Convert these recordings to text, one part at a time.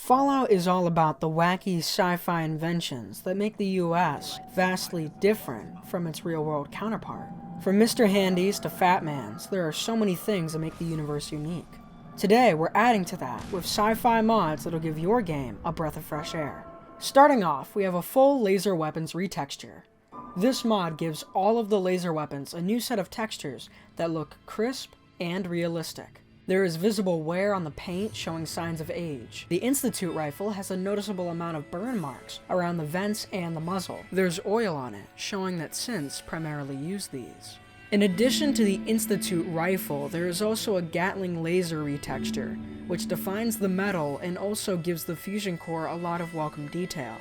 Fallout is all about the wacky sci-fi inventions that make the US vastly different from its real-world counterpart. From Mr. Handies to Fat Mans, there are so many things that make the universe unique. Today, we're adding to that with sci-fi mods that'll give your game a breath of fresh air. Starting off, we have a full laser weapons retexture. This mod gives all of the laser weapons a new set of textures that look crisp and realistic. There is visible wear on the paint showing signs of age. The Institute rifle has a noticeable amount of burn marks around the vents and the muzzle. There's oil on it, showing that synths primarily use these. In addition to the Institute rifle, there is also a Gatling laser retexture, which defines the metal and also gives the fusion core a lot of welcome detail.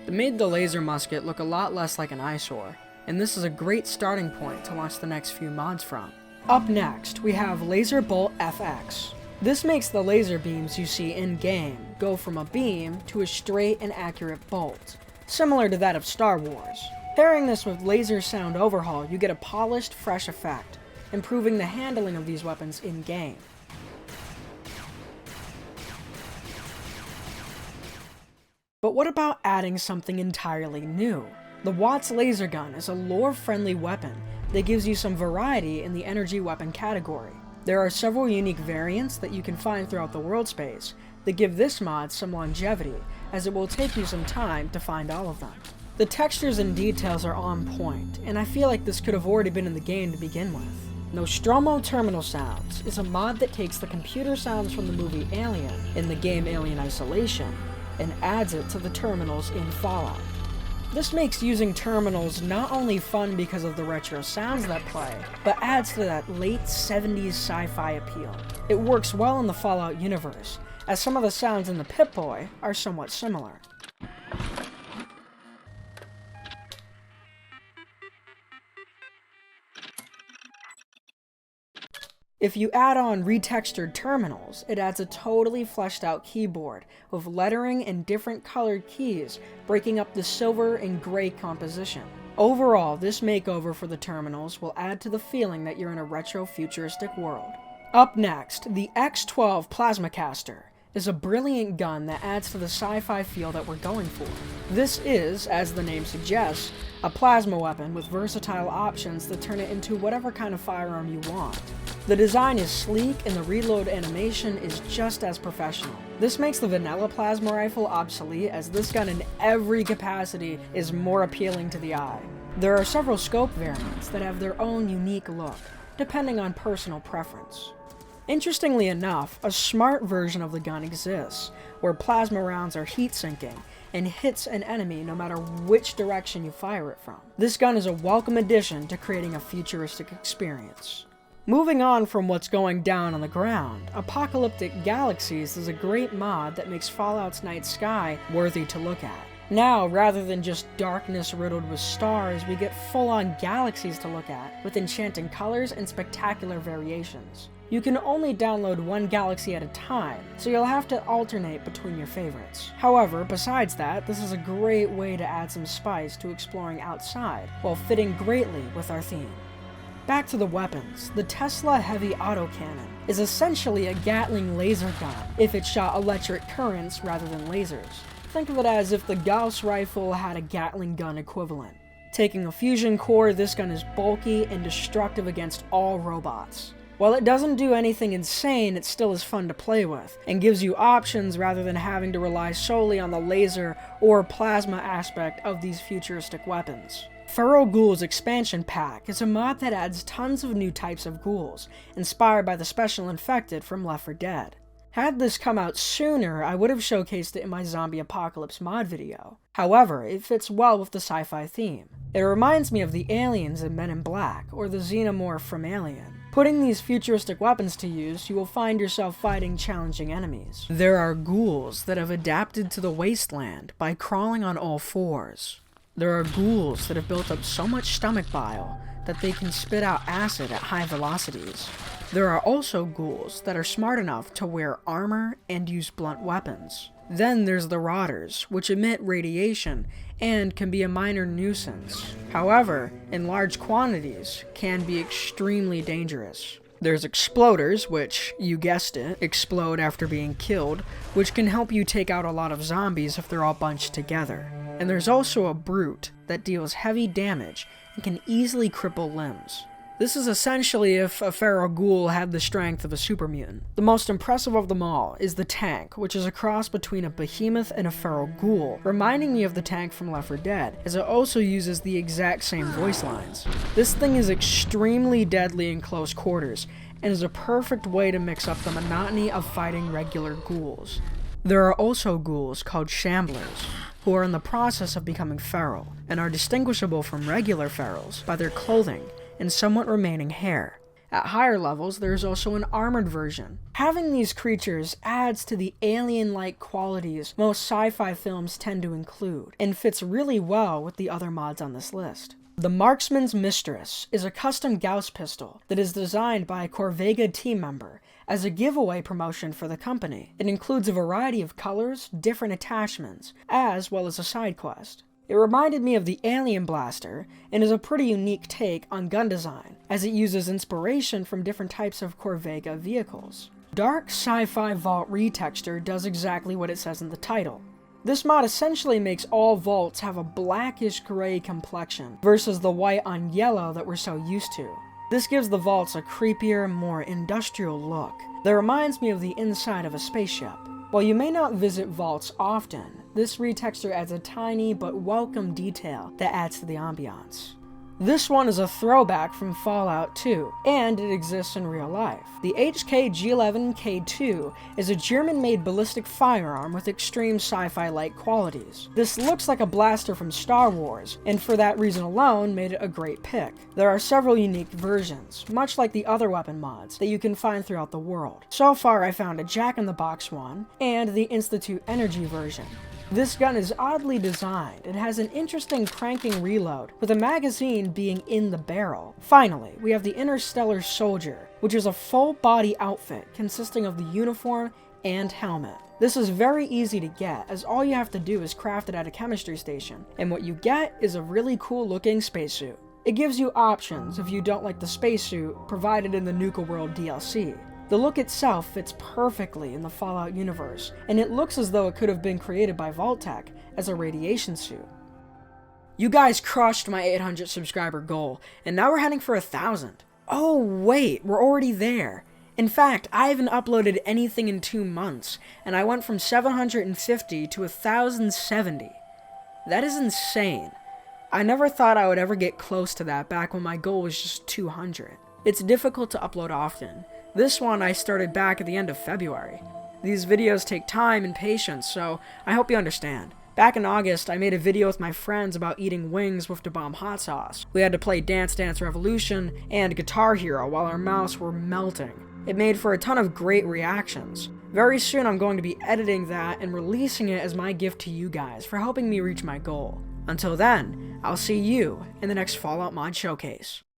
It made the laser musket look a lot less like an eyesore, and this is a great starting point to launch the next few mods from. Up next, we have Laser Bolt FX. This makes the laser beams you see in-game go from a beam to a straight and accurate bolt, similar to that of Star Wars. Pairing this with Laser Sound Overhaul, you get a polished, fresh effect, improving the handling of these weapons in-game. But what about adding something entirely new? The Wattz Laser Gun is a lore-friendly weapon that gives you some variety in the energy weapon category. There are several unique variants that you can find throughout the world space that give this mod some longevity, as it will take you some time to find all of them. The textures and details are on point, and I feel like this could have already been in the game to begin with. Nostromo Terminal Sounds is a mod that takes the computer sounds from the movie Alien in the game Alien Isolation and adds it to the terminals in Fallout. This makes using terminals not only fun because of the retro sounds that play, but adds to that late 70s sci-fi appeal. It works well in the Fallout universe, as some of the sounds in the Pip-Boy are somewhat similar. If you add on Retextured Terminals, it adds a totally fleshed out keyboard with lettering and different colored keys breaking up the silver and gray composition. Overall, this makeover for the terminals will add to the feeling that you're in a retro futuristic world. Up next, the X12 Plasmacaster is a brilliant gun that adds to the sci-fi feel that we're going for. This is, as the name suggests, a plasma weapon with versatile options that turn it into whatever kind of firearm you want. The design is sleek and the reload animation is just as professional. This makes the vanilla plasma rifle obsolete, as this gun in every capacity is more appealing to the eye. There are several scope variants that have their own unique look, depending on personal preference. Interestingly enough, a smart version of the gun exists, where plasma rounds are heat-sinking and hits an enemy no matter which direction you fire it from. This gun is a welcome addition to creating a futuristic experience. Moving on from what's going down on the ground, Apocalyptic Galaxies is a great mod that makes Fallout's night sky worthy to look at. Now, rather than just darkness riddled with stars, we get full-on galaxies to look at, with enchanting colors and spectacular variations. You can only download one galaxy at a time, so you'll have to alternate between your favorites. However, besides that, this is a great way to add some spice to exploring outside, while fitting greatly with our theme. Back to the weapons, the Tesla Heavy Autocannon is essentially a Gatling laser gun if it shot electric currents rather than lasers. Think of it as if the Ghouls rifle had a Gatling gun equivalent. Taking a fusion core, this gun is bulky and destructive against all robots. While it doesn't do anything insane, it still is fun to play with, and gives you options rather than having to rely solely on the laser or plasma aspect of these futuristic weapons. Feral Ghouls Expansion Pack is a mod that adds tons of new types of ghouls, inspired by the special infected from Left 4 Dead. Had this come out sooner, I would have showcased it in my Zombie Apocalypse mod video. However, it fits well with the sci-fi theme. It reminds me of the aliens in Men in Black, or the xenomorph from Alien. Putting these futuristic weapons to use, you will find yourself fighting challenging enemies. There are ghouls that have adapted to the wasteland by crawling on all fours. There are ghouls that have built up so much stomach bile that they can spit out acid at high velocities. There are also ghouls that are smart enough to wear armor and use blunt weapons. Then there's the Rotters, which emit radiation and can be a minor nuisance. However, in large quantities, can be extremely dangerous. There's exploders, which, you guessed it, explode after being killed, which can help you take out a lot of zombies if they're all bunched together. And there's also a brute that deals heavy damage and can easily cripple limbs. This is essentially if a feral ghoul had the strength of a super mutant. The most impressive of them all is the tank, which is a cross between a behemoth and a feral ghoul, reminding me of the tank from Left 4 Dead, as it also uses the exact same voice lines. This thing is extremely deadly in close quarters, and is a perfect way to mix up the monotony of fighting regular ghouls. There are also ghouls called shamblers, who are in the process of becoming feral, and are distinguishable from regular ferals by their clothing and somewhat remaining hair. At higher levels, there is also an armored version. Having these creatures adds to the alien-like qualities most sci-fi films tend to include, and fits really well with the other mods on this list. The Marksman's Mistress is a custom Gauss pistol that is designed by a Corvega team member as a giveaway promotion for the company. It includes a variety of colors, different attachments, as well as a side quest. It reminded me of the Alien Blaster, and is a pretty unique take on gun design, as it uses inspiration from different types of Corvega vehicles. Dark Sci-Fi Vault Retexture does exactly what it says in the title. This mod essentially makes all vaults have a blackish gray complexion, versus the white on yellow that we're so used to. This gives the vaults a creepier, more industrial look that reminds me of the inside of a spaceship. While you may not visit vaults often, this retexture adds a tiny but welcome detail that adds to the ambiance. This one is a throwback from Fallout 2, and it exists in real life. The HK G11K2 is a German-made ballistic firearm with extreme sci-fi-like qualities. This looks like a blaster from Star Wars, and for that reason alone made it a great pick. There are several unique versions, much like the other weapon mods, that you can find throughout the world. So far I found a Jack-in-the-Box one, and the Institute Energy version. This gun is oddly designed and has an interesting cranking reload, with a magazine being in the barrel. Finally, we have the Interstellar Soldier, which is a full-body outfit consisting of the uniform and helmet. This is very easy to get, as all you have to do is craft it at a chemistry station, and what you get is a really cool-looking spacesuit. It gives you options if you don't like the spacesuit provided in the Nuka World DLC. The look itself fits perfectly in the Fallout universe, and it looks as though it could have been created by Vault-Tec as a radiation suit. You guys crushed my 800 subscriber goal, and now we're heading for 1,000. Oh wait, we're already there. In fact, I haven't uploaded anything in 2 months, and I went from 750 to 1,070. That is insane. I never thought I would ever get close to that back when my goal was just 200. It's difficult to upload often. This one I started back at the end of February. These videos take time and patience, so I hope you understand. Back in August, I made a video with my friends about eating wings with Da Bomb hot sauce. We had to play Dance Dance Revolution and Guitar Hero while our mouths were melting. It made for a ton of great reactions. Very soon I'm going to be editing that and releasing it as my gift to you guys for helping me reach my goal. Until then, I'll see you in the next Fallout Mod Showcase.